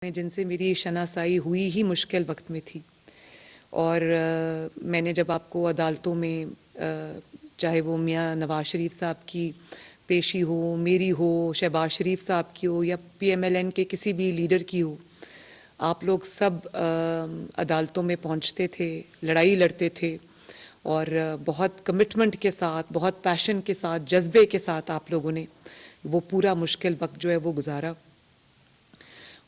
جن سے میری شناسائی ہوئی ہی مشکل وقت میں تھی، اور میں نے جب آپ کو عدالتوں میں چاہے وہ میاں نواز شریف صاحب کی پیشی ہو، میری ہو، شہباز شریف صاحب کی ہو، یا پی ایم ایل این کے کسی بھی لیڈر کی ہو، آپ لوگ سب عدالتوں میں پہنچتے تھے، لڑائی لڑتے تھے، اور بہت کمٹمنٹ کے ساتھ، بہت پیشن کے ساتھ، جذبے کے ساتھ آپ لوگوں نے وہ پورا مشکل وقت جو ہے وہ گزارا۔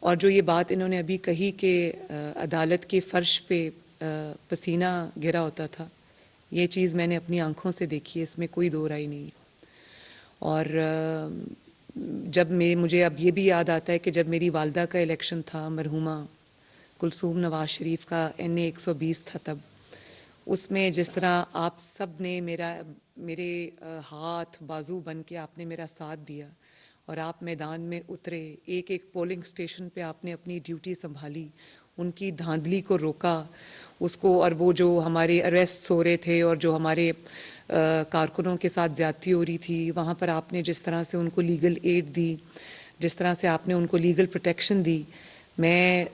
اور جو یہ بات انہوں نے ابھی کہی کہ عدالت کے فرش پہ پسینہ گرا ہوتا تھا، یہ چیز میں نے اپنی آنکھوں سے دیکھی ہے، اس میں کوئی دو رائے نہیں۔ اور جب مجھے اب یہ بھی یاد آتا ہے کہ جب میری والدہ کا الیکشن تھا، مرحومہ کلثوم نواز شریف کا NA 120 تھا، تب اس میں جس طرح آپ سب نے میرے ہاتھ بازو بن کے آپ نے میرا ساتھ دیا، اور آپ میدان میں اترے، ایک ایک پولنگ سٹیشن پہ آپ نے اپنی ڈیوٹی سنبھالی، ان کی دھاندلی کو روکا اس کو، اور وہ جو ہمارے اریسٹس ہو رہے تھے اور جو ہمارے کارکنوں کے ساتھ زیادتی ہو رہی تھی، وہاں پر آپ نے جس طرح سے ان کو لیگل ایڈ دی، جس طرح سے آپ نے ان کو لیگل پروٹیکشن دی، میں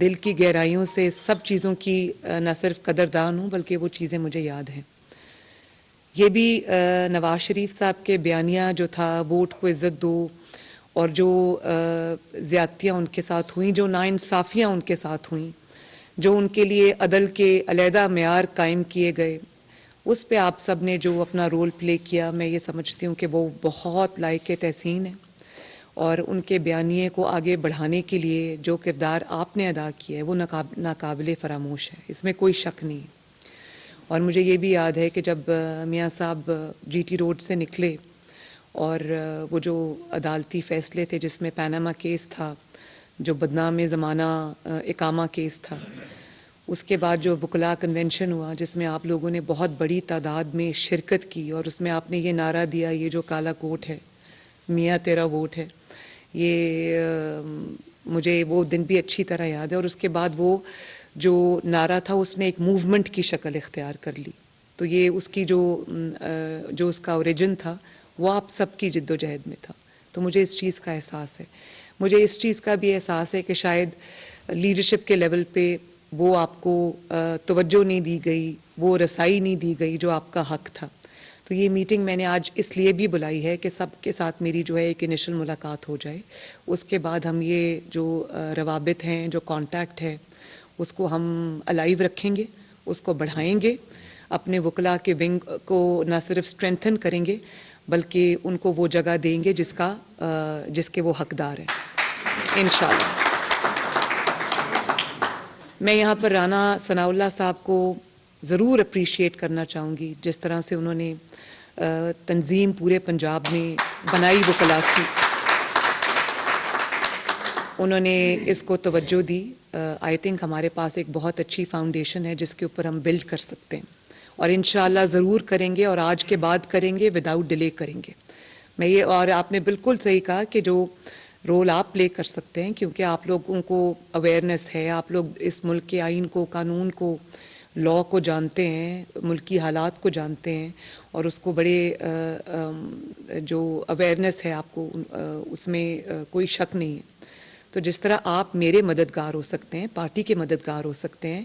دل کی گہرائیوں سے سب چیزوں کی نہ صرف قدردان ہوں بلکہ وہ چیزیں مجھے یاد ہیں۔ یہ بھی نواز شریف صاحب کے بیانیہ جو تھا، ووٹ کو عزت دو، اور جو زیادتیاں ان کے ساتھ ہوئیں، جو ناانصافیاں ان کے ساتھ ہوئیں، جو ان کے لیے عدل کے علیحدہ معیار قائم کیے گئے، اس پہ آپ سب نے جو اپنا رول پلے کیا، میں یہ سمجھتی ہوں کہ وہ بہت لائق تحسین ہے، اور ان کے بیانیے کو آگے بڑھانے کے لیے جو کردار آپ نے ادا کیا ہے وہ ناقابل فراموش ہے، اس میں کوئی شک نہیں ہے۔ اور مجھے یہ بھی یاد ہے کہ جب میاں صاحب GT روڈ سے نکلے، اور وہ جو عدالتی فیصلے تھے جس میں پاناما کیس تھا، جو بدنام زمانہ اقامہ کیس تھا، اس کے بعد جو وکلاء کنونشن ہوا جس میں آپ لوگوں نے بہت بڑی تعداد میں شرکت کی، اور اس میں آپ نے یہ نعرہ دیا، یہ جو کالا کوٹ ہے میاں تیرا ووٹ ہے، یہ مجھے وہ دن بھی اچھی طرح یاد ہے۔ اور اس کے بعد وہ جو نعرہ تھا اس نے ایک موومنٹ کی شکل اختیار کر لی، تو یہ اس کی جو اس کا اوریجن تھا وہ آپ سب کی جد و جہد میں تھا، تو مجھے اس چیز کا احساس ہے۔ مجھے اس چیز کا بھی احساس ہے کہ شاید لیڈرشپ کے لیول پہ وہ آپ کو توجہ نہیں دی گئی، وہ رسائی نہیں دی گئی جو آپ کا حق تھا۔ تو یہ میٹنگ میں نے آج اس لیے بھی بلائی ہے کہ سب کے ساتھ میری جو ہے ایک انیشل ملاقات ہو جائے، اس کے بعد ہم یہ جو روابط ہیں، جو کانٹیکٹ ہے، اس کو ہم الائیو رکھیں گے، اس کو بڑھائیں گے، اپنے وکلاء کے ونگ کو نہ صرف سٹرینتھن کریں گے بلکہ ان کو وہ جگہ دیں گے جس کے وہ حقدار ہیں انشاءاللہ۔ میں یہاں پر رانا ثناء اللہ صاحب کو ضرور اپریشیٹ کرنا چاہوں گی، جس طرح سے انہوں نے تنظیم پورے پنجاب میں بنائی وکلاء کی، انہوں نے اس کو توجہ دی۔ آئی تھنک ہمارے پاس ایک بہت اچھی فاؤنڈیشن ہے جس کے اوپر ہم بلڈ کر سکتے ہیں، اور انشاءاللہ ضرور کریں گے، اور آج کے بعد کریں گے، وداؤٹ ڈیلے کریں گے۔ اور آپ نے بالکل صحیح کہا کہ جو رول آپ پلے کر سکتے ہیں، کیونکہ آپ لوگوں کو اویئرنیس ہے، آپ لوگ اس ملک کے آئین کو، قانون کو، لاء کو جانتے ہیں، ملکی حالات کو جانتے ہیں، اور اس کو بڑے جو اویئرنیس ہے آپ کو، اس میں کوئی شک نہیں ہے۔ تو جس طرح آپ میرے مددگار ہو سکتے ہیں، پارٹی کے مددگار ہو سکتے ہیں،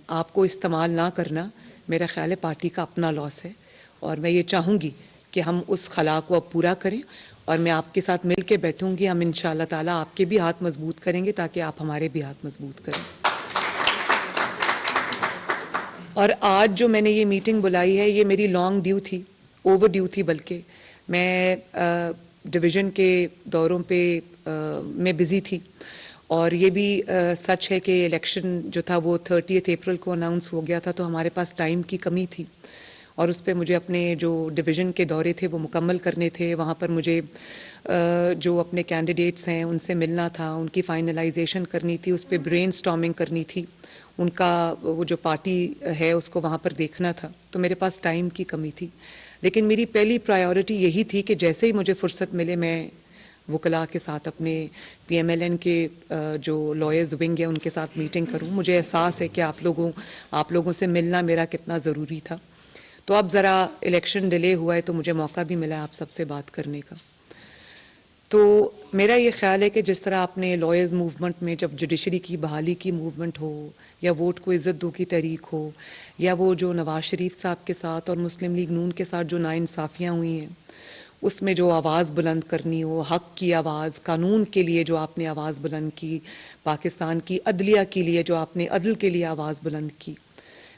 آپ کو استعمال نہ کرنا میرا خیال ہے پارٹی کا اپنا لاس ہے، اور میں یہ چاہوں گی کہ ہم اس خلا کو اب پورا کریں، اور میں آپ کے ساتھ مل کے بیٹھوں گی، ہم انشاءاللہ تعالیٰ آپ کے بھی ہاتھ مضبوط کریں گے تاکہ آپ ہمارے بھی ہاتھ مضبوط کریں۔ اور آج جو میں نے یہ میٹنگ بلائی ہے، یہ میری لانگ ڈیو تھی، اوور ڈیو تھی، بلکہ میں ڈویژن کے دوروں پہ میں بزی تھی، اور یہ بھی سچ ہے کہ الیکشن جو تھا وہ 30 اپریل کو اناؤنس ہو گیا تھا، تو ہمارے پاس ٹائم کی کمی تھی، اور اس پہ مجھے اپنے جو ڈویژن کے دورے تھے وہ مکمل کرنے تھے، وہاں پر مجھے جو اپنے کینڈیڈیٹس ہیں ان سے ملنا تھا، ان کی فائنلائزیشن کرنی تھی، اس پہ برین سٹارمنگ کرنی تھی، ان کا وہ جو پارٹی ہے اس کو وہاں پر دیکھنا تھا، تو میرے پاس ٹائم کی کمی تھی۔ لیکن میری پہلی پرائیورٹی یہی تھی کہ جیسے ہی مجھے فرصت ملے میں وکلاء کے ساتھ، اپنے PMLN کے جو لائرز ونگ ہے ان کے ساتھ میٹنگ کروں۔ مجھے احساس ہے کہ آپ لوگوں سے ملنا میرا کتنا ضروری تھا۔ تو اب ذرا الیکشن ڈیلے ہوا ہے تو مجھے موقع بھی ملا آپ سب سے بات کرنے کا۔ تو میرا یہ خیال ہے کہ جس طرح آپ نے لائرز موومنٹ میں جب جوڈیشری کی بحالی کی موومنٹ ہو یا ووٹ کو عزت دو کی تحریک ہو یا وہ جو نواز شریف صاحب کے ساتھ اور مسلم لیگ نون کے ساتھ جو ناانصافیاں ہوئی ہیں اس میں جو آواز بلند کرنی ہو، حق کی آواز، قانون کے لیے جو آپ نے آواز بلند کی، پاکستان کی عدلیہ کے لیے جو آپ نے عدل کے لیے آواز بلند کی،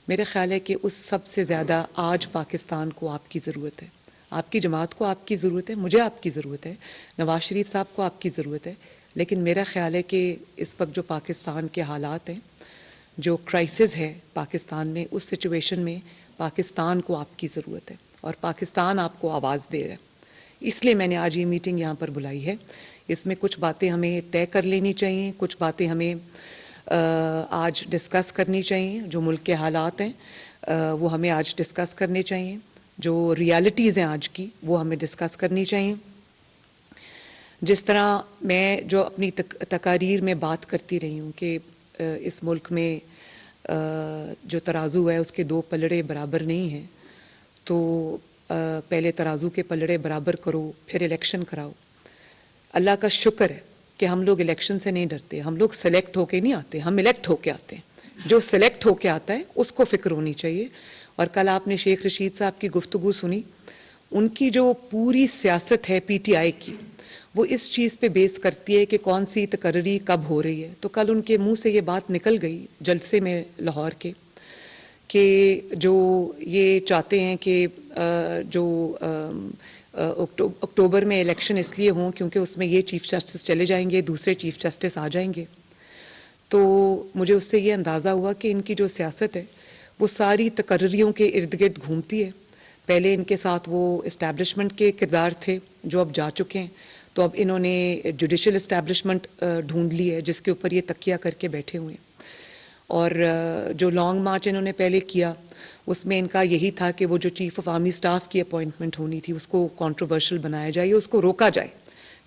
میرا خیال ہے کہ اس سب سے زیادہ آج پاکستان کو آپ کی ضرورت ہے، آپ کی جماعت کو آپ کی ضرورت ہے، مجھے آپ کی ضرورت ہے، نواز شریف صاحب کو آپ کی ضرورت ہے، لیکن میرا خیال ہے کہ اس وقت جو پاکستان کے حالات ہیں، جو کرائسس ہے پاکستان میں، اس سچویشن میں پاکستان کو آپ کی ضرورت ہے اور پاکستان آپ کو آواز دے رہا ہے۔ اس لیے میں نے آج یہ میٹنگ یہاں پر بلائی ہے۔ اس میں کچھ باتیں ہمیں طے کر لینی چاہیے، کچھ باتیں ہمیں آج ڈسکس کرنی چاہیے، جو ملک کے حالات ہیں وہ ہمیں آج ڈسکس کرنے چاہیے، جو ریالٹیز ہیں آج کی وہ ہمیں ڈسکس کرنی چاہیے۔ جس طرح میں جو اپنی تقاریر میں بات کرتی رہی ہوں کہ اس ملک میں جو ترازو ہے اس کے دو پلڑے برابر نہیں ہیں، تو پہلے ترازو کے پلڑے برابر کرو پھر الیکشن کراؤ۔ اللہ کا شکر ہے کہ ہم لوگ الیکشن سے نہیں ڈرتے، ہم لوگ سلیکٹ ہو کے نہیں آتے، ہم الیکٹ ہو کے آتے ہیں۔ جو سلیکٹ ہو کے آتا ہے اس کو فکر ہونی چاہیے۔ اور کل آپ نے شیخ رشید صاحب کی گفتگو سنی، ان کی جو پوری سیاست ہے پی ٹی آئی کی، وہ اس چیز پہ بیس کرتی ہے کہ کون سی تقرری کب ہو رہی ہے۔ تو کل ان کے منہ سے یہ بات نکل گئی جلسے میں لاہور کے، کہ جو یہ چاہتے ہیں کہ جو اکتوبر میں الیکشن اس لیے ہوں کیونکہ اس میں یہ چیف جسٹس چلے جائیں گے، دوسرے چیف جسٹس آ جائیں گے۔ تو مجھے اس سے یہ اندازہ ہوا کہ ان کی جو سیاست ہے وہ ساری تقرریوں کے ارد گرد گھومتی ہے۔ پہلے ان کے ساتھ وہ اسٹیبلشمنٹ کے کردار تھے جو اب جا چکے ہیں، تو اب انہوں نے جوڈیشل اسٹیبلشمنٹ ڈھونڈ لی ہے جس کے اوپر یہ تکیہ کر کے بیٹھے ہوئے ہیں۔ اور جو لانگ مارچ انہوں نے پہلے کیا اس میں ان کا یہی تھا کہ وہ جو چیف آف آرمی سٹاف کی اپوائنٹمنٹ ہونی تھی اس کو کنٹروورشل بنایا جائے، اس کو روکا جائے،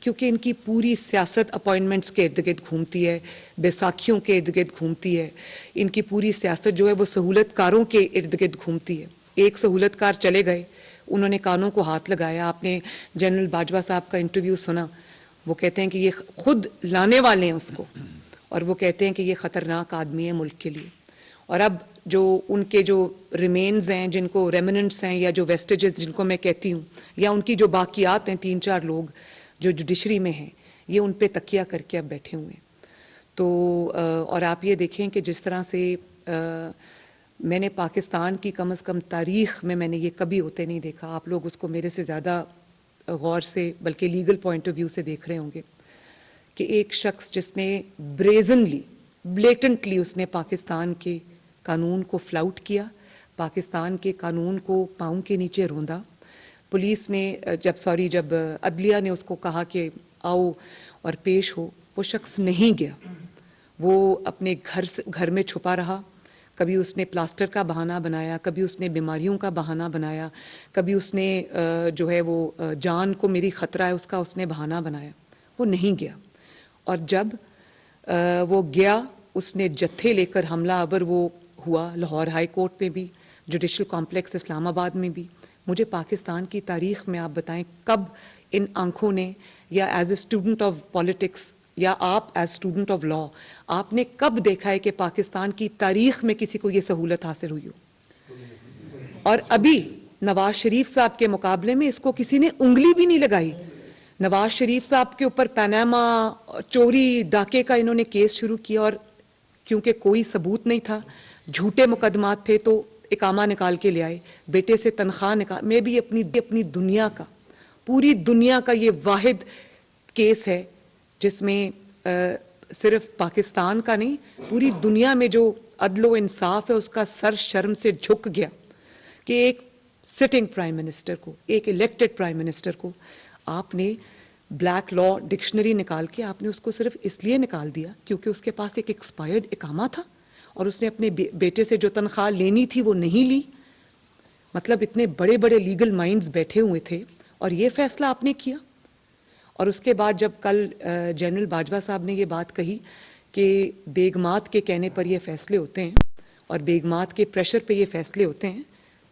کیونکہ ان کی پوری سیاست اپوائنٹمنٹس کے ارد گرد گھومتی ہے، بیساکھیوں کے ارد گرد گھومتی ہے۔ ان کی پوری سیاست جو ہے وہ سہولت کاروں کے ارد گرد گھومتی ہے۔ ایک سہولت کار چلے گئے، انہوں نے کانوں کو ہاتھ لگایا۔ آپ نے جنرل باجوہ صاحب کا انٹرویو سنا، وہ کہتے ہیں کہ یہ خود لانے والے ہیں اس کو، اور وہ کہتے ہیں کہ یہ خطرناک آدمی ہے ملک کے لیے۔ اور اب جو ان کے جو ریمینز ہیں، جن کو ریمننٹس ہیں یا جو ویسٹیجز جن کو میں کہتی ہوں، یا ان کی جو باقیات ہیں، 3-4 لوگ جو جوڈیشری میں ہیں، یہ ان پہ تکیہ کر کے اب بیٹھے ہوئے ہیں۔ تو اور آپ یہ دیکھیں کہ جس طرح سے میں نے پاکستان کی کم از کم تاریخ میں نے یہ کبھی ہوتے نہیں دیکھا، آپ لوگ اس کو میرے سے زیادہ غور سے بلکہ لیگل پوائنٹ آف ویو سے دیکھ رہے ہوں گے، کہ ایک شخص جس نے بریزنلی بلیٹنٹلی اس نے پاکستان کے قانون کو فلاؤٹ کیا، پاکستان کے قانون کو پاؤں کے نیچے روندا۔ پولیس نے جب عدلیہ نے اس کو کہا کہ آؤ اور پیش ہو، وہ شخص نہیں گیا، وہ اپنے گھر میں چھپا رہا۔ کبھی اس نے پلاسٹر کا بہانہ بنایا، کبھی اس نے بیماریوں کا بہانہ بنایا، کبھی اس نے جو ہے وہ جان کو میری خطرہ ہے اس کا اس نے بہانہ بنایا، وہ نہیں گیا۔ اور جب وہ گیا، اس نے جتھے لے کر حملہ آور وہ ہوا، لاہور ہائی کورٹ میں بھی، جوڈیشل کمپلیکس اسلام آباد میں بھی۔ مجھے پاکستان کی تاریخ میں آپ بتائیں کب ان آنکھوں نے، یا as a student of politics یا آپ ایز اسٹوڈنٹ آف لا، آپ نے کب دیکھا ہے کہ پاکستان کی تاریخ میں کسی کو یہ سہولت حاصل ہوئی ہو؟ اور ابھی نواز شریف صاحب کے مقابلے میں اس کو کسی نے انگلی بھی نہیں لگائی۔ نواز شریف صاحب کے اوپر پاناما چوری ڈاکے کا انہوں نے کیس شروع کیا، اور کیونکہ کوئی ثبوت نہیں تھا، جھوٹے مقدمات تھے، تو اقامہ نکال کے لے آئے، بیٹے سے تنخواہ نکال۔ میں بھی اپنی دنیا کا، پوری دنیا کا یہ واحد کیس ہے جس میں صرف پاکستان کا نہیں، پوری دنیا میں جو عدل و انصاف ہے اس کا سر شرم سے جھک گیا کہ ایک سٹنگ پرائم منسٹر کو، ایک الیکٹڈ پرائم منسٹر کو آپ نے بلیک لا ڈکشنری نکال کے آپ نے اس کو صرف اس لیے نکال دیا کیونکہ اس کے پاس ایک ایکسپائرڈ اقامہ تھا اور اس نے اپنے بیٹے سے جو تنخواہ لینی تھی وہ نہیں لی۔ مطلب اتنے بڑے بڑے لیگل مائنڈز بیٹھے ہوئے تھے اور یہ فیصلہ آپ نے کیا۔ اور اس کے بعد جب کل جنرل باجوہ صاحب نے یہ بات کہی کہ بیگمات کے کہنے پر یہ فیصلے ہوتے ہیں اور بیگمات کے پریشر پہ یہ فیصلے ہوتے ہیں،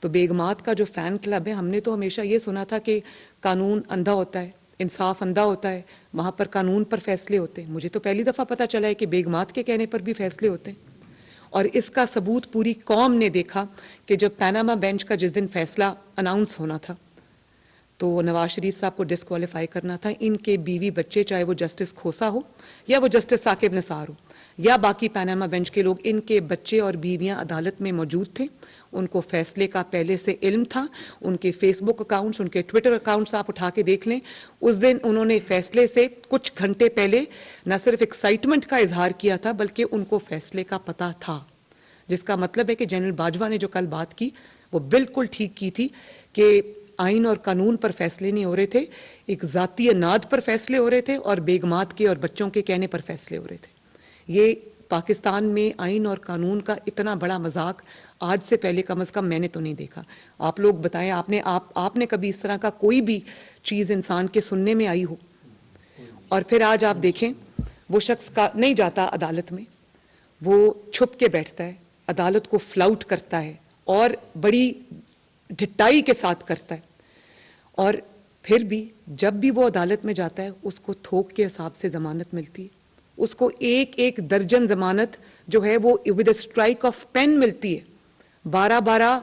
تو بیگمات کا جو فین کلب ہے، ہم نے تو ہمیشہ یہ سنا تھا کہ قانون اندھا ہوتا ہے، انصاف اندھا ہوتا ہے, وہاں پر قانون پر فیصلے ہوتے ہیں. مجھے تو پہلی دفعہ پتہ چلا ہے کہ بیگمات کے کہنے پر بھی فیصلے ہوتے ہیں. اور اس کا ثبوت پوری قوم نے دیکھا کہ جب پیناما بینچ کا جس دن فیصلہ اناؤنس ہونا تھا تو نواز شریف صاحب کو ڈسکوالیفائی کرنا تھا, ان کے بیوی بچے, چاہے وہ جسٹس کھوسا ہو یا وہ جسٹس ثاقب نثار ہو یا باقی پیناما بینچ کے لوگ, ان کے بچے اور بیویاں عدالت میں موجود تھے. ان کو فیصلے کا پہلے سے علم تھا. ان کے فیس بک اکاؤنٹس, ان کے ٹویٹر اکاؤنٹس آپ اٹھا کے دیکھ لیں. اس دن انہوں نے فیصلے سے کچھ گھنٹے پہلے نہ صرف ایکسائٹمنٹ کا اظہار کیا تھا بلکہ ان کو فیصلے کا پتہ تھا, جس کا مطلب ہے کہ جنرل باجوہ نے جو کل بات کی وہ بالکل ٹھیک کی تھی کہ آئین اور قانون پر فیصلے نہیں ہو رہے تھے, ایک ذاتی اناد پر فیصلے ہو رہے تھے اور بیگمات کے اور بچوں کے کہنے پر فیصلے ہو رہے تھے. یہ پاکستان میں آئین اور قانون کا اتنا بڑا مذاق آج سے پہلے کم از کم میں نے تو نہیں دیکھا. آپ لوگ بتائیں, آپ نے کبھی اس طرح کا کوئی بھی چیز انسان کے سننے میں آئی ہو؟ اور پھر آج آپ دیکھیں وہ شخص کا نہیں جاتا عدالت میں, وہ چھپ کے بیٹھتا ہے, عدالت کو فلاؤٹ کرتا ہے اور بڑی ڈھٹائی کے ساتھ کرتا ہے. اور پھر بھی جب بھی وہ عدالت میں جاتا ہے اس کو تھوک کے حساب سے ضمانت ملتی ہے, اس کو ایک ایک درجن ضمانت جو ہے وہ with a strike of pen ملتی ہے. 12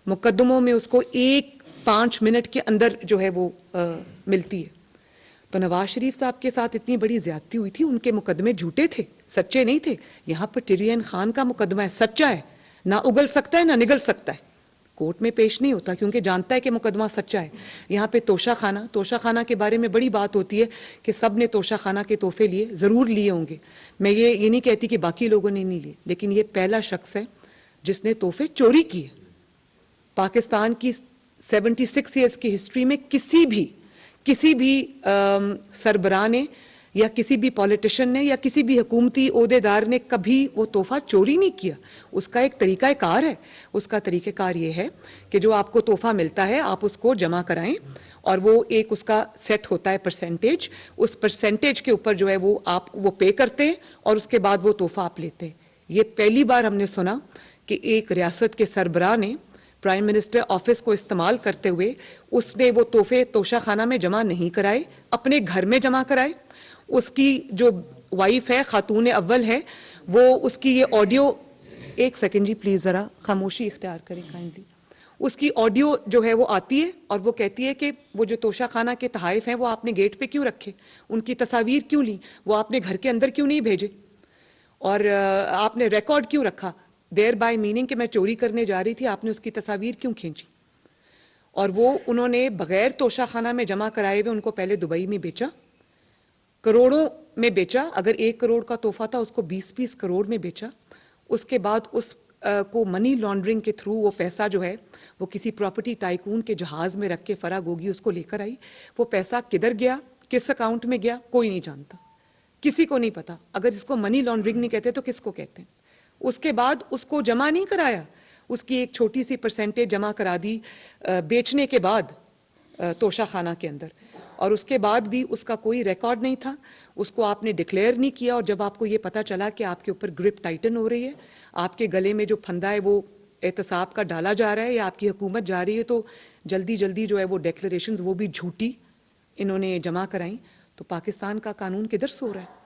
مقدموں میں اس کو 5 منٹ کے اندر جو ہے وہ ملتی ہے. تو نواز شریف صاحب کے ساتھ اتنی بڑی زیادتی ہوئی تھی, ان کے مقدمے جھوٹے تھے, سچے نہیں تھے. یہاں پر ٹیرین خان کا مقدمہ ہے, سچا ہے, نہ اگل سکتا ہے نہ نگل سکتا ہے, کورٹ میں پیش نہیں ہوتا کیونکہ جانتا ہے کہ مقدمہ سچا ہے. یہاں پہ توشہ خانہ کے بارے میں بڑی بات ہوتی ہے کہ سب نے توشہ خانہ کے تحفے لیے, ضرور لیے ہوں گے, میں یہ نہیں کہتی کہ باقی لوگوں نے نہیں لیے, لیکن یہ پہلا شخص ہے جس نے تحفے چوری کیے. پاکستان کی 76 ایئرس کی ہسٹری میں کسی بھی سربراہ نے یا کسی بھی پولیٹیشین نے یا کسی بھی حکومتی عہدے دار نے کبھی وہ تحفہ چوری نہیں کیا. اس کا ایک طریقہ کار ہے, اس کا طریقہ کار یہ ہے کہ جو آپ کو تحفہ ملتا ہے آپ اس کو جمع کرائیں اور وہ ایک اس کا سیٹ ہوتا ہے پرسنٹیج, اس پرسنٹیج کے اوپر جو ہے وہ آپ وہ پے کرتے ہیں اور اس کے بعد وہ تحفہ آپ لیتے ہیں. یہ پہلی بار ہم نے سنا کہ ایک ریاست کے سربراہ نے پرائم منسٹر آفس کو استعمال کرتے ہوئے اس نے وہ تحفے توشہ خانہ میں جمع نہیں کرائے, اپنے گھر میں جمع کرائے. اس کی جو وائف ہے, خاتون اول ہے, وہ اس کی یہ آڈیو, ایک سیکنڈ جی پلیز ذرا خاموشی اختیار کریں کائنڈلی. اس کی آڈیو جو ہے وہ آتی ہے اور وہ کہتی ہے کہ وہ جو توشہ خانہ کے تحائف ہیں وہ آپ نے گیٹ پہ کیوں رکھے, ان کی تصاویر کیوں لی, وہ آپ نے گھر کے اندر کیوں نہیں بھیجے, اور آپ نے ریکارڈ کیوں رکھا, دیر بائی میننگ کہ میں چوری کرنے جا رہی تھی, آپ نے اس کی تصاویر کیوں کھینچی. اور وہ انہوں نے بغیر توشہ خانہ میں جمع کرائے ہوئے ان کو پہلے دبئی میں بیچا, کروڑوں میں بیچا. اگر 1 کروڑ کا تحفہ تھا اس کو 20 کروڑ میں بیچا. اس کے بعد اس کو منی لانڈرنگ کے تھرو وہ پیسہ جو ہے وہ کسی پراپرٹی ٹائکون کے جہاز میں رکھ کے فرا گوگی اس کو لے کر آئی. وہ پیسہ کدھر گیا, کس اکاؤنٹ میں گیا, کوئی نہیں جانتا, کسی کو نہیں پتا. اگر اس کو منی لانڈرنگ نہیں کہتے تو کس کو کہتے ہیں. اس کے بعد اس کو جمع نہیں کرایا, اس کی ایک چھوٹی سی پرسنٹیج جمع کرا دی بیچنے کے بعد توشہ خانہ کے اندر, اور اس کے بعد بھی اس کا کوئی ریکارڈ نہیں تھا, اس کو آپ نے ڈکلیئر نہیں کیا. اور جب آپ کو یہ پتا چلا کہ آپ کے اوپر گرپ ٹائٹن ہو رہی ہے, آپ کے گلے میں جو پھندا ہے وہ احتساب کا ڈالا جا رہا ہے یا آپ کی حکومت جا رہی ہے, تو جلدی جو ہے وہ ڈیکلریشنز وہ بھی جھوٹی انہوں نے جمع کرائیں. تو پاکستان کا قانون کدھر سو رہا ہے؟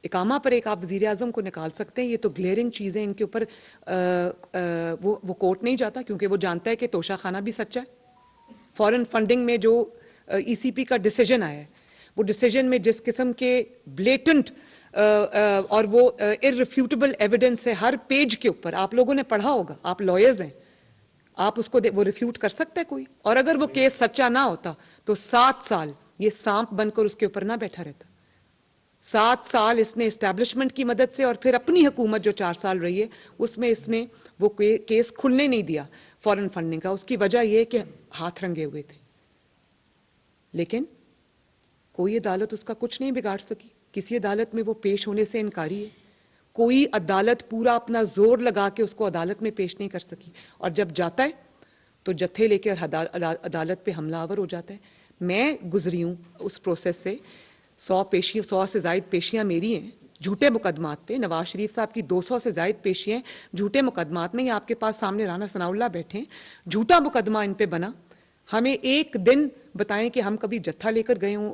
اقامہ پر ایک آپ وزیر اعظم کو نکال سکتے ہیں, یہ تو گلیئرنگ چیزیں, ان کے اوپر وہ کورٹ نہیں جاتا کیونکہ وہ جانتا ہے کہ توشہ خانہ بھی سچا ہے. فارن فنڈنگ میں جو ای سی پی کا ڈیسیجن آیا ہے, وہ ڈیسیجن میں جس قسم کے بلیٹنٹ اور وہ ارریفیوٹیبل ایویڈنس ہے ہر پیج کے اوپر, آپ لوگوں نے پڑھا ہوگا, آپ لائرز ہیں, آپ اس کو وہ ریفیوٹ کر سکتا ہے کوئی. اور اگر وہ کیس سچا نہ ہوتا تو 7 سال یہ سانپ بن کر اس کے اوپر نہ بیٹھا رہتا. 7 سال اس نے اسٹیبلشمنٹ کی مدد سے اور پھر اپنی حکومت جو 4 سال رہی ہے اس میں اس نے وہ کیس کھلنے نہیں دیا فارن فنڈنگ کا. اس کی وجہ یہ کہ ہاتھ رنگے ہوئے تھے, لیکن کوئی عدالت اس کا کچھ نہیں بگاڑ سکی. کسی عدالت میں وہ پیش ہونے سے انکاری ہے, کوئی عدالت پورا اپنا زور لگا کے اس کو عدالت میں پیش نہیں کر سکی. اور جب جاتا ہے تو جتھے لے کے عدالت پہ حملہ آور ہو جاتا ہے. میں گزری ہوں اس پروسیس سے, 100 سے زائد پیشیاں میری ہیں جھوٹے مقدمات پہ. نواز شریف صاحب کی 200 سے زائد پیشیاں جھوٹے مقدمات میں. یہ آپ کے پاس سامنے رانا ثناء اللہ بیٹھے ہیں, جھوٹا مقدمہ ان پہ بنا. ہمیں ایک دن بتائیں کہ ہم کبھی جتھا لے کر گئے ہوں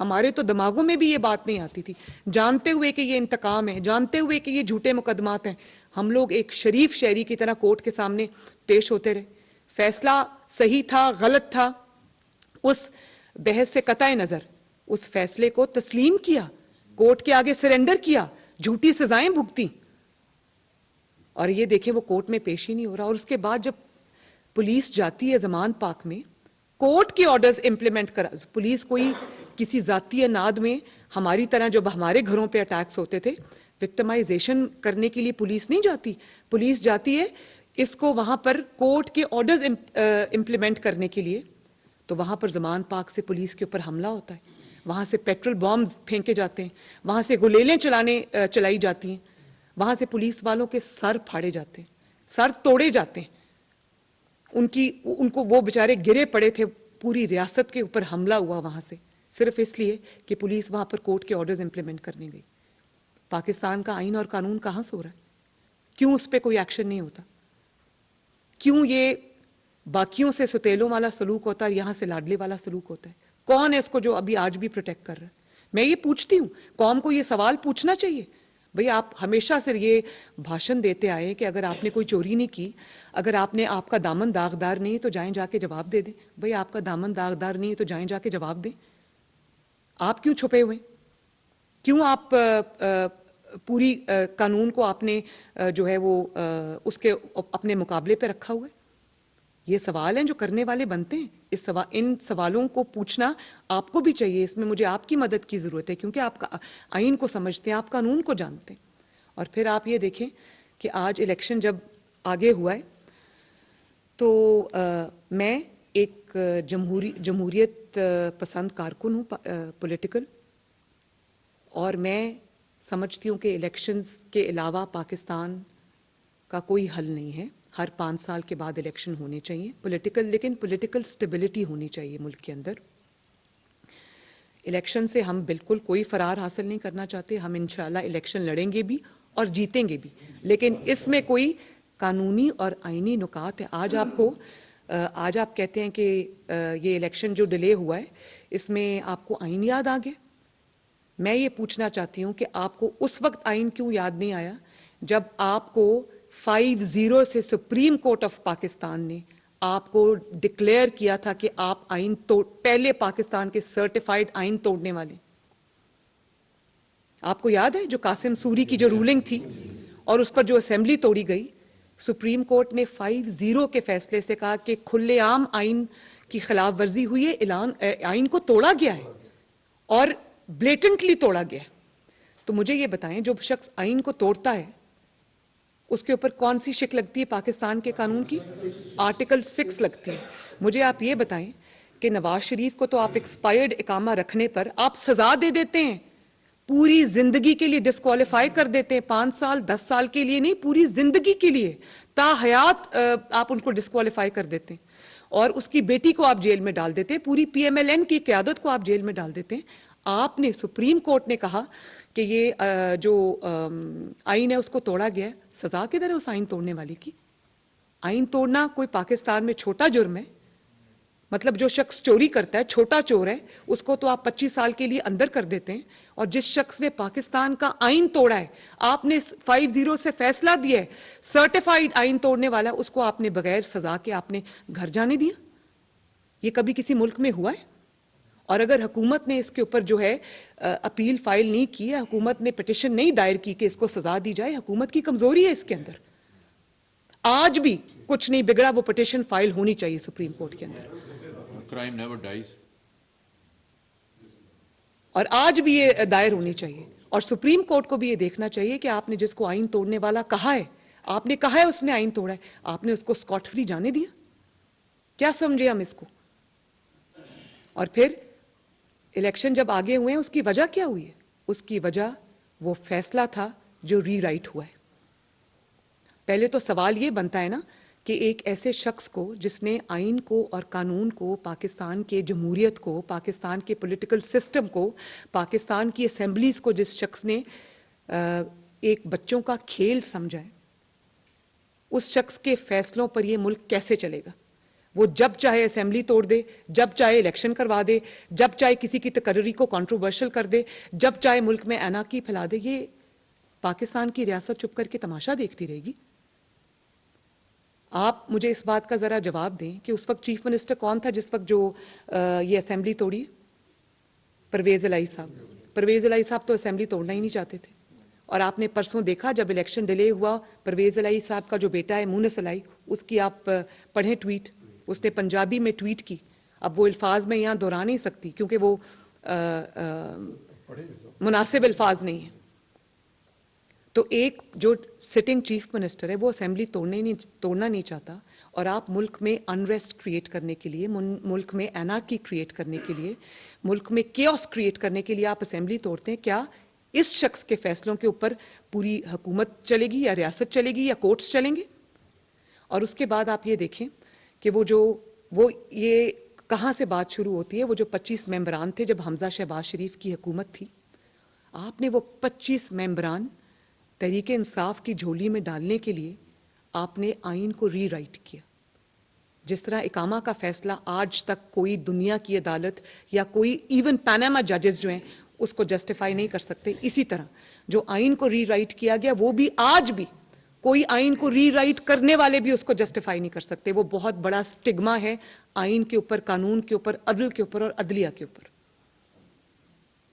ہمارے تو دماغوں میں بھی یہ بات نہیں آتی تھی. جانتے ہوئے کہ یہ انتقام ہے, جانتے ہوئے کہ یہ جھوٹے مقدمات ہیں, ہم لوگ ایک شریف شہری کی طرح کورٹ کے سامنے پیش ہوتے رہے. فیصلہ صحیح تھا, غلط تھا, اس بحث سے قطع نظر اس فیصلے کو تسلیم کیا, کورٹ کے آگے سرنڈر کیا, جھوٹی سزائیں بھگتی, اور یہ دیکھیں وہ کورٹ میں پیش ہی نہیں ہو رہا. اور اس کے بعد جب پولیس جاتی ہے زمان پاک میں, کورٹ کے آرڈرز امپلیمنٹ کرا, پولیس کوئی کسی ذاتی اناد میں ہماری طرح جب ہمارے گھروں پہ اٹیکس ہوتے تھے وکٹمائزیشن کرنے کے لیے پولیس نہیں جاتی. پولیس جاتی ہے اس کو وہاں پر کورٹ کے آرڈرز امپلیمنٹ کرنے کے لیے. تو وہاں پر زمان پاک سے پولیس کے اوپر حملہ ہوتا ہے, وہاں سے پیٹرول بامز پھینکے جاتے ہیں, وہاں سے گلیلیں چلائی جاتی ہیں, وہاں سے پولیس والوں کے سر پھاڑے جاتے ہیں, سر توڑے جاتے ہیں. ان کو وہ بیچارے گرے پڑے تھے, پوری ریاست کے اوپر حملہ ہوا وہاں سے, صرف اس لیے کہ پولیس وہاں پر کورٹ کے آرڈرز امپلیمنٹ کرنے گئی. پاکستان کا آئین اور قانون کہاں سو رہا ہے؟ کیوں اس پہ کوئی ایکشن نہیں ہوتا؟ کیوں یہ باقیوں سے ستیلوں والا سلوک ہوتا ہے, یہاں سے لاڈلے والا سلوک ہوتا ہے؟ کون ہے اس کو جو ابھی آج بھی پروٹیکٹ کر رہا ہے؟ میں یہ پوچھتی ہوں, قوم کو یہ سوال پوچھنا چاہیے. بھئی آپ ہمیشہ سے یہ بھاشن دیتے آئے کہ اگر آپ نے کوئی چوری نہیں کی, اگر آپ کا دامن داغدار نہیں تو جائیں جا کے جواب دے دیں. بھئی آپ کا دامن داغدار نہیں تو جائیں جا کے جواب دیں. آپ کیوں چھپے ہوئے؟ کیوں آپ پوری قانون کو آپ نے جو ہے وہ اس کے اپنے مقابلے پہ رکھا ہوا ہے؟ یہ سوال ہیں جو کرنے والے بنتے ہیں. ان سوالوں کو پوچھنا آپ کو بھی چاہیے. اس میں مجھے آپ کی مدد کی ضرورت ہے, کیونکہ آپ کا آئین کو سمجھتے ہیں, آپ قانون کو جانتے ہیں. اور پھر آپ یہ دیکھیں کہ آج الیکشن جب آگے ہوا ہے تو میں ایک جمہوریت پسند کارکن ہوں پولیٹیکل, اور میں سمجھتی ہوں کہ الیکشنز کے علاوہ پاکستان کا کوئی حل نہیں ہے. ہر 5 سال کے بعد الیکشن ہونے چاہیے پولیٹیکل, لیکن پولیٹیکل سٹیبلٹی ہونی چاہیے ملک کے اندر. الیکشن سے ہم بالکل کوئی فرار حاصل نہیں کرنا چاہتے. ہم انشاءاللہ الیکشن لڑیں گے بھی اور جیتیں گے بھی, لیکن اس میں کوئی قانونی اور آئینی نکات ہے. آج آپ کہتے ہیں کہ یہ الیکشن جو ڈیلے ہوا ہے اس میں آپ کو آئین یاد آ گیا. میں یہ پوچھنا چاہتی ہوں کہ آپ کو اس وقت آئین کیوں یاد نہیں آیا جب آپ کو 5-0 سے سپریم کورٹ آف پاکستان نے آپ کو ڈکلیئر کیا تھا کہ آپ پہلے پاکستان کے سرٹیفائیڈ آئین توڑنے والے. آپ کو یاد ہے جو قاسم سوری کی جو رولنگ تھی اور اس پر جو اسمبلی توڑی گئی, سپریم کورٹ نے 5-0 کے فیصلے سے کہا کہ کھلے عام آئین کی خلاف ورزی ہوئی ہے, آئین کو توڑا گیا ہے اور بلیٹنٹلی توڑا گیا. تو مجھے یہ بتائیں جو شخص آئین کو توڑتا ہے اس کے اوپر کون سی شک لگتی ہے پاکستان کے قانون کی؟ آرٹیکل 6 لگتی ہے. مجھے آپ یہ بتائیں کہ نواز شریف کو تو آپ ایکسپائرڈ اقامہ رکھنے پر آپ سزا دے دیتے ہیں, پوری زندگی کے لیے ڈسکوالیفائی کر دیتے ہیں. 5 سال 10 سال کے لیے نہیں, پوری زندگی کے لیے تا حیات آپ ان کو ڈسکوالیفائی کر دیتے ہیں, اور اس کی بیٹی کو آپ جیل میں ڈال دیتے ہیں, پوری PMLN کی قیادت کو آپ جیل میں ڈال دیتے ہیں. آپ نے سپریم کورٹ نے کہا کہ یہ جو آئین ہے اس کو توڑا گیا ہے. سزا کدھر ہے اس آئین توڑنے والی کی؟ آئین توڑنا کوئی پاکستان میں چھوٹا جرم ہے؟ مطلب جو شخص چوری کرتا ہے, چھوٹا چور ہے, اس کو تو آپ 25 سال کے لیے اندر کر دیتے ہیں, اور جس شخص نے پاکستان کا آئین توڑا ہے, آپ نے 5-0 سے فیصلہ دیا ہے, سرٹیفائیڈ آئین توڑنے والا, اس کو آپ نے بغیر سزا کے آپ نے گھر جانے دیا. یہ کبھی کسی ملک میں ہوا ہے؟ اور اگر حکومت نے اس کے اوپر جو ہے اپیل فائل نہیں کی ہے, حکومت نے پٹیشن نہیں دائر کی کہ اس کو سزا دی جائے, حکومت کی کمزوری ہے اس کے اندر. آج بھی کچھ نہیں بگڑا, وہ پٹیشن فائل ہونی چاہیے سپریم کورٹ کے اندر. Crime never dies. اور آج بھی یہ دائر ہونی چاہیے, اور سپریم کورٹ کو بھی یہ دیکھنا چاہیے کہ آپ نے جس کو آئین توڑنے والا کہا ہے, آپ نے کہا ہے اس نے آئین توڑا ہے, آپ نے اس کو اسکاٹ فری جانے دیا؟ کیا سمجھے ہم اس کو؟ اور پھر الیکشن جب آگے ہوئے ہیں اس کی وجہ کیا ہوئی ہے؟ اس کی وجہ وہ فیصلہ تھا جو ری رائٹ ہوا ہے. پہلے تو سوال یہ بنتا ہے نا کہ ایک ایسے شخص کو جس نے آئین کو اور قانون کو, پاکستان کے جمہوریت کو, پاکستان کے پولیٹیکل سسٹم کو, پاکستان کی اسمبلیز کو جس شخص نے ایک بچوں کا کھیل سمجھا ہے, اس شخص کے فیصلوں پر یہ ملک کیسے چلے گا؟ وہ جب چاہے اسمبلی توڑ دے, جب چاہے الیکشن کروا دے, جب چاہے کسی کی تقرری کو کنٹروورشل کر دے, جب چاہے ملک میں انارکی پھیلا دے. یہ پاکستان کی ریاست چپ کر کے تماشا دیکھتی رہے گی؟ آپ مجھے اس بات کا ذرا جواب دیں کہ اس وقت چیف منسٹر کون تھا جس وقت جو یہ اسمبلی توڑی؟ پرویز الہی صاحب. پرویز الہی صاحب تو اسمبلی توڑنا ہی نہیں چاہتے تھے. اور آپ نے پرسوں دیکھا جب الیکشن ڈیلے ہوا, پرویز الہی صاحب کا جو بیٹا ہے مونس الہی, اس کی آپ پڑھیں ٹویٹ, اس نے پنجابی میں ٹویٹ کی. اب وہ الفاظ میں یہاں دہرا نہیں سکتی کیونکہ وہ مناسب الفاظ نہیں ہیں. تو ایک جو سٹنگ چیف منسٹر ہے وہ اسمبلی توڑنا نہیں چاہتا, اور آپ ملک میں انریسٹ کریٹ کرنے کے لیے, ملک میں انارکی کریٹ کرنے کے لیے, ملک میں کیوس کریٹ کرنے کے لیے آپ اسمبلی توڑتے ہیں. کیا اس شخص کے فیصلوں کے اوپر پوری حکومت چلے گی یا ریاست چلے گی یا کورٹس چلیں گے؟ اور اس کے بعد آپ یہ دیکھیں کہ وہ یہ کہاں سے بات شروع ہوتی ہے. وہ جو 25 ممبران تھے جب حمزہ شہباز شریف کی حکومت تھی, آپ نے وہ 25 ممبران تحریک انصاف کی جھولی میں ڈالنے کے لیے آپ نے آئین کو ری رائٹ کیا. جس طرح اقامہ کا فیصلہ آج تک کوئی دنیا کی عدالت یا کوئی ایون پاناما ججز جو ہیں اس کو جسٹیفائی نہیں کر سکتے, اسی طرح جو آئین کو ری رائٹ کیا گیا وہ بھی آج بھی کوئی آئین کو ری رائٹ کرنے والے بھی اس کو جسٹیفائی نہیں کر سکتے. وہ بہت بڑا سٹگما ہے آئین کے اوپر, قانون کے اوپر, عدل کے اوپر اور عدلیہ کے اوپر,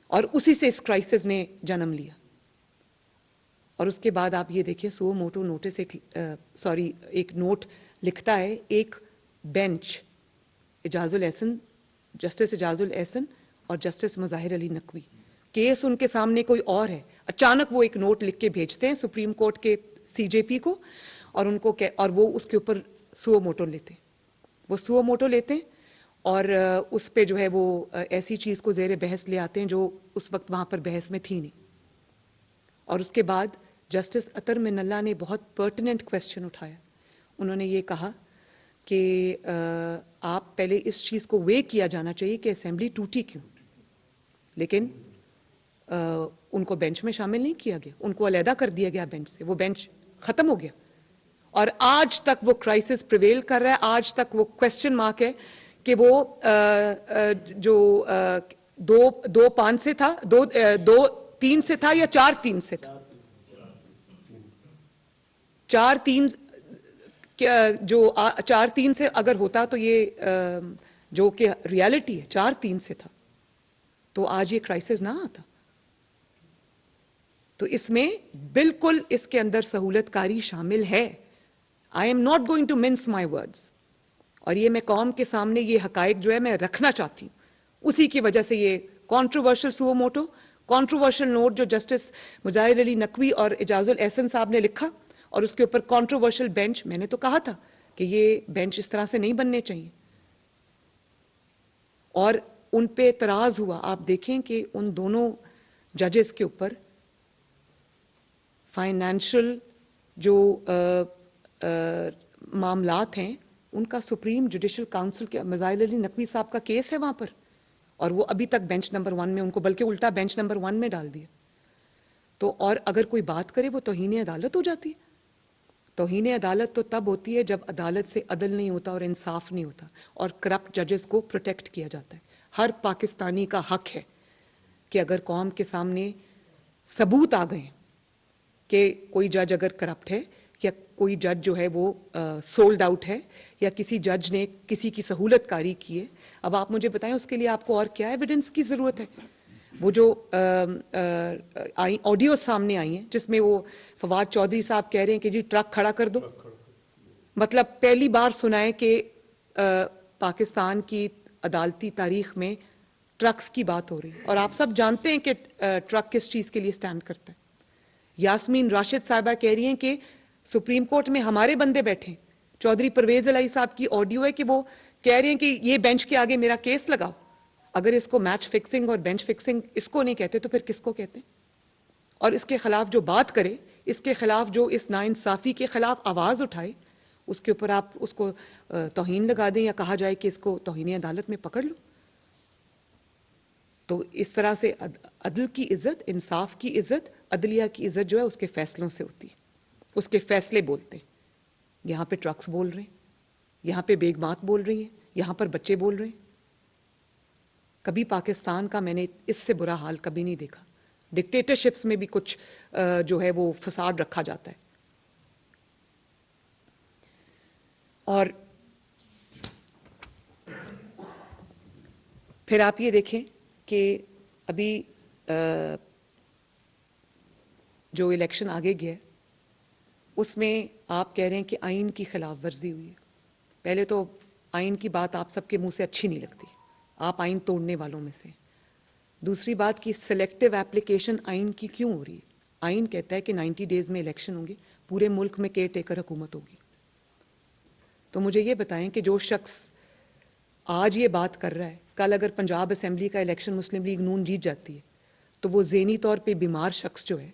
اور اسی سے اس کرائسس نے جنم لیا. اور اس کے بعد آپ یہ دیکھیں سو موٹو نوٹس ایک نوٹ لکھتا ہے ایک بینچ, اعجاز الاحسن, جسٹس اعجاز الاحسن اور جسٹس مظاہر علی نقوی, کیس ان کے سامنے کوئی اور ہے, اچانک وہ ایک نوٹ لکھ کے بھیجتے ہیں سپریم کورٹ کے سی جے پی کو, اور ان کو اور وہ اس کے اوپر سو موٹو لیتے ہیں اور اس پہ جو ہے وہ ایسی چیز کو زیر بحث لے آتے ہیں جو اس وقت وہاں پر بحث میں تھی نہیں. اور اس کے بعد جسٹس اطہر من اللہ نے بہت پرٹیننٹ کویسچن اٹھایا. انہوں نے یہ کہا کہ آپ پہلے اس چیز کو وے کیا جانا چاہیے کہ اسمبلی ٹوٹی کیوں, لیکن ان کو بینچ میں شامل نہیں کیا گیا, ان کو علیحدہ کر دیا گیا بینچ سے, وہ بینچ ختم ہو گیا. اور آج تک وہ کرائسس پریویل کر رہا ہے, آج تک وہ کویسچن مارک ہے کہ وہ جو 2-5 سے تھا, 2-3 سے تھا یا 4-3 سے تھا, 4-3 جو 4-3 سے اگر ہوتا تو یہ جو کہ ریالٹی ہے 4-3 سے تھا تو آج یہ کرائسس نہ آتا. تو اس میں بالکل اس کے اندر سہولت کاری شامل ہے. I'm not going to mince my words, اور یہ میں قوم کے سامنے یہ حقائق جو ہے میں رکھنا چاہتی ہوں. اسی کی وجہ سے یہ controversial suo motu, controversial note جو جسٹس مظاہر علی نقوی اور اعجاز الاحسن صاحب نے لکھا, اور اس کے اوپر کانٹروورشل بینچ, میں نے تو کہا تھا کہ یہ بینچ اس طرح سے نہیں بننے چاہیے, اور ان پہ اعتراض ہوا. آپ دیکھیں کہ ان دونوں ججز کے اوپر فائنینشل جو معاملات ہیں ان کا سپریم جوڈیشل کاؤنسل کے مظاہر علی نقوی صاحب کا کیس ہے وہاں پر, اور وہ ابھی تک بینچ نمبر 1 میں, ان کو بلکہ الٹا بینچ نمبر 1 میں ڈال دیا. تو اور اگر کوئی بات کرے وہ توہین عدالت ہو جاتی ہے. توہین عدالت تو تب ہوتی ہے جب عدالت سے عدل نہیں ہوتا اور انصاف نہیں ہوتا, اور کرپٹ ججز کو پروٹیکٹ کیا جاتا ہے. ہر پاکستانی کا حق ہے کہ اگر قوم کے سامنے ثبوت آ گئے کہ کوئی جج اگر کرپٹ ہے یا کوئی جج جو ہے وہ سولڈ آؤٹ ہے یا کسی جج نے کسی کی سہولت کاری کی ہے, اب آپ مجھے بتائیں اس کے لیے آپ کو اور کیا ایویڈنس کی ضرورت ہے. وہ جو آڈیو سامنے آئی ہیں جس میں وہ فواد چودھری صاحب کہہ رہے ہیں کہ جی ٹرک کھڑا کر دو, مطلب پہلی بار سنا ہے کہ پاکستان کی عدالتی تاریخ میں ٹرکس کی بات ہو رہی ہے, اور آپ سب جانتے ہیں کہ ٹرک کس چیز کے لیے سٹینڈ کرتا ہے. یاسمین راشد صاحبہ کہہ رہی ہیں کہ سپریم کورٹ میں ہمارے بندے بیٹھے, چودھری پرویز الہی صاحب کی آڈیو ہے کہ وہ کہہ رہے ہیں کہ یہ بینچ کے آگے میرا کیس لگاؤ. اگر اس کو میچ فکسنگ اور بینچ فکسنگ اس کو نہیں کہتے تو پھر کس کو کہتے ہیں؟ اور اس کے خلاف جو بات کرے, اس کے خلاف جو اس ناانصافی کے خلاف آواز اٹھائے, اس کے اوپر آپ اس کو توہین لگا دیں یا کہا جائے کہ اس کو توہین عدالت میں پکڑ لو. تو اس طرح سے عدل کی عزت, انصاف کی عزت, عدلیہ کی عزت جو ہے اس کے فیصلوں سے ہوتی ہے, اس کے فیصلے بولتے ہیں. یہاں پہ ٹرکس بول رہے ہیں, یہاں پہ بیگمات بول رہی ہیں, یہاں پر بچے بول رہے ہیں. کبھی پاکستان کا میں نے اس سے برا حال کبھی نہیں دیکھا. ڈکٹیٹرشپس میں بھی کچھ جو ہے وہ فساد رکھا جاتا ہے. اور پھر آپ یہ دیکھیں کہ ابھی جو الیکشن آگے گیا ہے اس میں آپ کہہ رہے ہیں کہ آئین کی خلاف ورزی ہوئی ہے. پہلے تو آئین کی بات آپ سب کے منہ سے اچھی نہیں لگتی, آپ آئین توڑنے والوں میں سے. دوسری بات کہ سلیکٹیو ایپلیکیشن آئین کی کیوں ہو رہی ہے؟ آئین کہتا ہے کہ 90 ڈیز میں الیکشن ہوں گے, پورے ملک میں کیئر ٹیکر حکومت ہوگی. تو مجھے یہ بتائیں کہ جو شخص آج یہ بات کر رہا ہے, کل اگر پنجاب اسمبلی کا الیکشن مسلم لیگ نون جیت جاتی ہے تو وہ ذہنی طور پہ بیمار شخص جو ہے,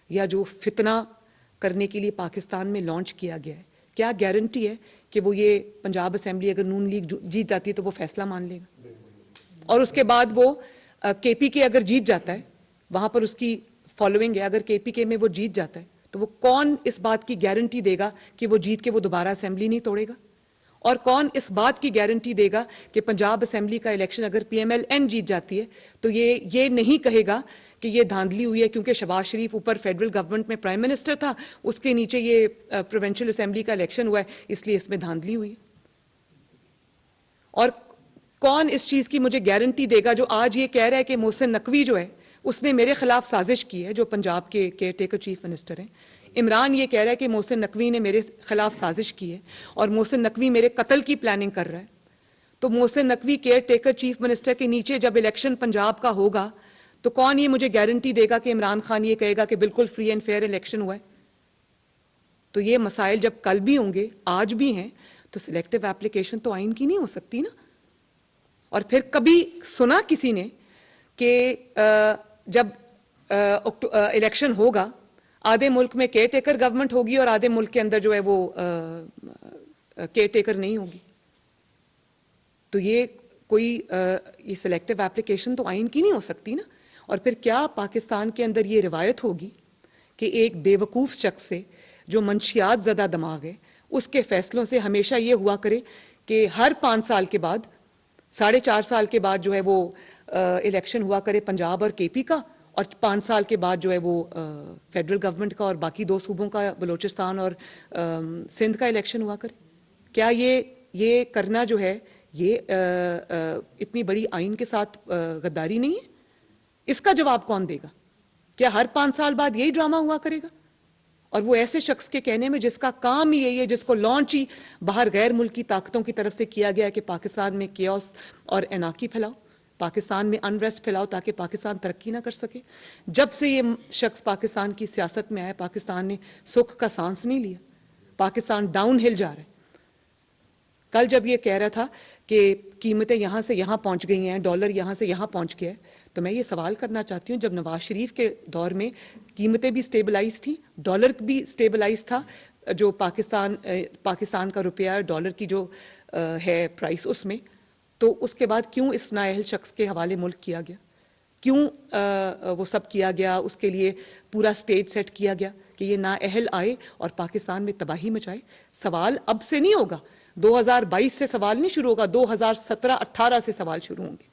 یا جو فتنہ کرنے کے لیے پاکستان میں لانچ کیا گیا ہے, کیا گارنٹی ہے کہ وہ یہ پنجاب اسمبلی اگر نون لیگ جیت جاتی ہے تو وہ فیصلہ مان لے گا؟ اور اس کے بعد وہ کے پی کے اگر جیت جاتا ہے, وہاں پر اس کی فالوئنگ ہے, اگر کے پی کے میں وہ جیت جاتا ہے تو وہ کون اس بات کی گارنٹی دے گا کہ وہ جیت کے وہ دوبارہ اسمبلی نہیں توڑے گا؟ اور کون اس بات کی گارنٹی دے گا کہ پنجاب اسمبلی کا الیکشن اگر پی ایم ایل این جیت جاتی ہے تو یہ نہیں کہے گا کہ یہ دھاندلی ہوئی ہے کیونکہ شہباز شریف اوپر فیڈرل گورنمنٹ میں پرائم منسٹر تھا, اس کے نیچے یہ پروونشل اسمبلی کا الیکشن ہوا ہے اس لیے اس میں دھاندلی ہوئی ہے؟ اور کون اس چیز کی مجھے گارنٹی دے گا جو آج یہ کہہ رہا ہے کہ محسن نقوی جو ہے اس نے میرے خلاف سازش کی ہے, جو پنجاب کے کیئر ٹیکر چیف منسٹر ہیں. عمران یہ کہہ رہا ہے کہ محسن نقوی نے میرے خلاف سازش کی ہے اور محسن نقوی میرے قتل کی پلاننگ کر رہا ہے. تو Mohsin Naqvi caretaker chief minister کے نیچے جب الیکشن پنجاب کا ہوگا تو کون یہ مجھے گارنٹی دے گا کہ عمران خان یہ کہے گا کہ بالکل فری اینڈ فیئر الیکشن ہوا ہے؟ تو یہ مسائل جب کل بھی ہوں گے, آج بھی ہیں, تو سلیکٹیو ایپلیکیشن تو آئین کی نہیں ہو سکتی نا. اور پھر کبھی سنا کسی نے کہ جب الیکشن ہوگا آدھے ملک میں کیئر ٹیکر گورنمنٹ ہوگی اور آدھے ملک کے اندر جو ہے وہ کیئر ٹیکر نہیں ہوگی؟ تو یہ کوئی یہ سلیکٹیو ایپلیکیشن تو آئین کی نہیں ہو سکتی نا. اور پھر کیا پاکستان کے اندر یہ روایت ہوگی کہ ایک بے وقوف شخص سے جو منشیات زدہ دماغ ہے اس کے فیصلوں سے ہمیشہ یہ ہوا کرے کہ ہر 5 سال کے بعد 4.5 سال کے بعد جو ہے وہ الیکشن ہوا کرے پنجاب اور کے پی کا, اور 5 سال کے بعد جو ہے وہ فیڈرل گورنمنٹ کا اور باقی 2 صوبوں کا بلوچستان اور سندھ کا الیکشن ہوا کرے؟ کیا یہ کرنا جو ہے یہ اتنی بڑی آئین کے ساتھ غداری نہیں ہے؟ اس کا جواب کون دے گا؟ کیا ہر 5 سال بعد یہی ڈرامہ ہوا کرے گا؟ اور وہ ایسے شخص کے کہنے میں جس کا کام ہی یہی ہے, جس کو لانچ ہی باہر غیر ملکی طاقتوں کی طرف سے کیا گیا ہے کہ پاکستان میں کیوس اور انارکی پھیلاؤ, پاکستان میں انریسٹ پھیلاؤ تاکہ پاکستان ترقی نہ کر سکے. جب سے یہ شخص پاکستان کی سیاست میں آیا پاکستان نے سکھ کا سانس نہیں لیا, پاکستان ڈاؤن ہل جا رہا ہے. کل جب یہ کہہ رہا تھا کہ قیمتیں یہاں سے یہاں پہنچ گئی ہیں, ڈالر یہاں سے یہاں پہنچ گیا ہے, تو میں یہ سوال کرنا چاہتی ہوں, جب نواز شریف کے دور میں قیمتیں بھی سٹیبلائز تھیں, ڈالر بھی سٹیبلائز تھا, جو پاکستان کا روپیہ ڈالر کی جو ہے پرائس اس میں, تو اس کے بعد کیوں اس نااہل شخص کے حوالے ملک کیا گیا؟ کیوں وہ سب کیا گیا؟ اس کے لیے پورا سٹیج سیٹ کیا گیا کہ یہ نااہل آئے اور پاکستان میں تباہی مچائے. سوال اب سے نہیں ہوگا, 2022 سے سوال نہیں شروع ہوگا, 2017-18 سے سوال شروع ہوں گے,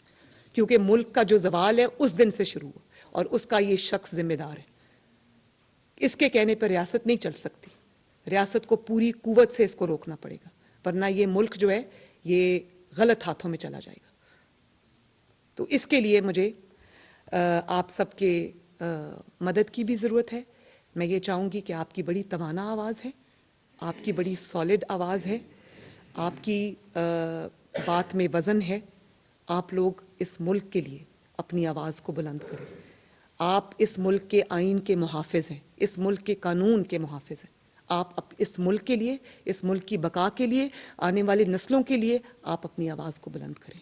کیونکہ ملک کا جو زوال ہے اس دن سے شروع ہوا اور اس کا یہ شخص ذمہ دار ہے. اس کے کہنے پر ریاست نہیں چل سکتی, ریاست کو پوری قوت سے اس کو روکنا پڑے گا, ورنہ یہ ملک جو ہے یہ غلط ہاتھوں میں چلا جائے گا. تو اس کے لیے مجھے آپ سب کے مدد کی بھی ضرورت ہے. میں یہ چاہوں گی کہ آپ کی بڑی توانا آواز ہے, آپ کی بڑی سالڈ آواز ہے, آپ کی بات میں وزن ہے. آپ لوگ اس ملک کے لیے اپنی آواز کو بلند کریں. آپ اس ملک کے آئین کے محافظ ہیں, اس ملک کے قانون کے محافظ ہیں. آپ اس ملک کے لیے, اس ملک کی بقا کے لیے, آنے والی نسلوں کے لیے آپ اپنی آواز کو بلند کریں.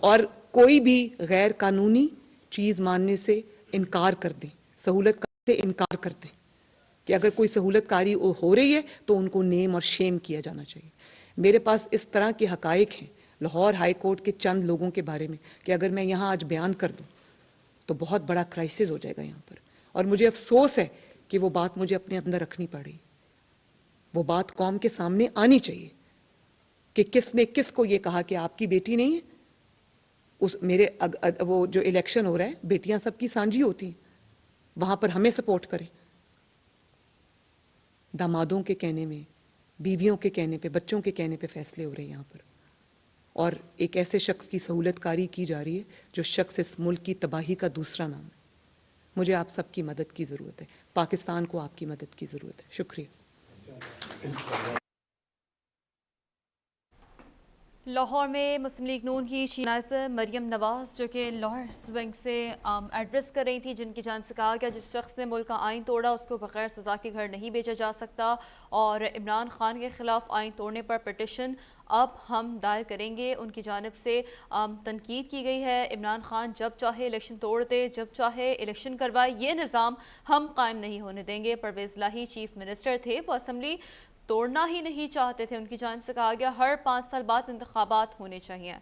اور کوئی بھی غیر قانونی چیز ماننے سے انکار کر دیں, سہولت سے انکار کر دیں, کہ اگر کوئی سہولت کاری ہو رہی ہے تو ان کو نیم اور شیم کیا جانا چاہیے. میرے پاس اس طرح کے حقائق ہیں لاہور ہائی کورٹ کے چند لوگوں کے بارے میں کہ اگر میں یہاں آج بیان کر دوں تو بہت بڑا کرائسس ہو جائے گا یہاں پر. اور مجھے افسوس ہے کہ وہ بات مجھے اپنے اندر رکھنی پڑ رہی, وہ بات قوم کے سامنے آنی چاہیے. کہ کس نے کس کو یہ کہا کہ آپ کی بیٹی نہیں ہے. اس میرے وہ جو الیکشن ہو رہا ہے بیٹیاں سب کی سانجھی ہوتی ہیں, وہاں پر ہمیں سپورٹ کریں. دامادوں کے کہنے میں, بیویوں کے کہنے پہ, بچوں کے کہنے پہ فیصلے ہو رہے ہیں یہاں پر, اور ایک ایسے شخص کی سہولت کاری کی جا رہی ہے جو شخص اس ملک کی تباہی کا دوسرا نام ہے. مجھے آپ سب کی مدد کی ضرورت ہے, پاکستان کو آپ کی مدد کی ضرورت ہے. شکریہ. لاہور میں مسلم لیگ نون کی چینائزر مریم نواز جو کہ لاہور ونگ سے ایڈریس کر رہی تھی, جن کی جانب سے کہا گیا جس شخص نے ملک کا آئین توڑا اس کو بغیر سزا کے گھر نہیں بھیجا جا سکتا, اور عمران خان کے خلاف آئین توڑنے پر پٹیشن اب ہم دائر کریں گے. ان کی جانب سے تنقید کی گئی ہے, عمران خان جب چاہے الیکشن توڑ دے, جب چاہے الیکشن کروائے, یہ نظام ہم قائم نہیں ہونے دیں گے. پرویز الہی چیف منسٹر تھے, وہ اسمبلی توڑنا ہی نہیں چاہتے تھے. ان کی جانب سے کہا گیا ہر 5 سال بعد انتخابات ہونے چاہیے.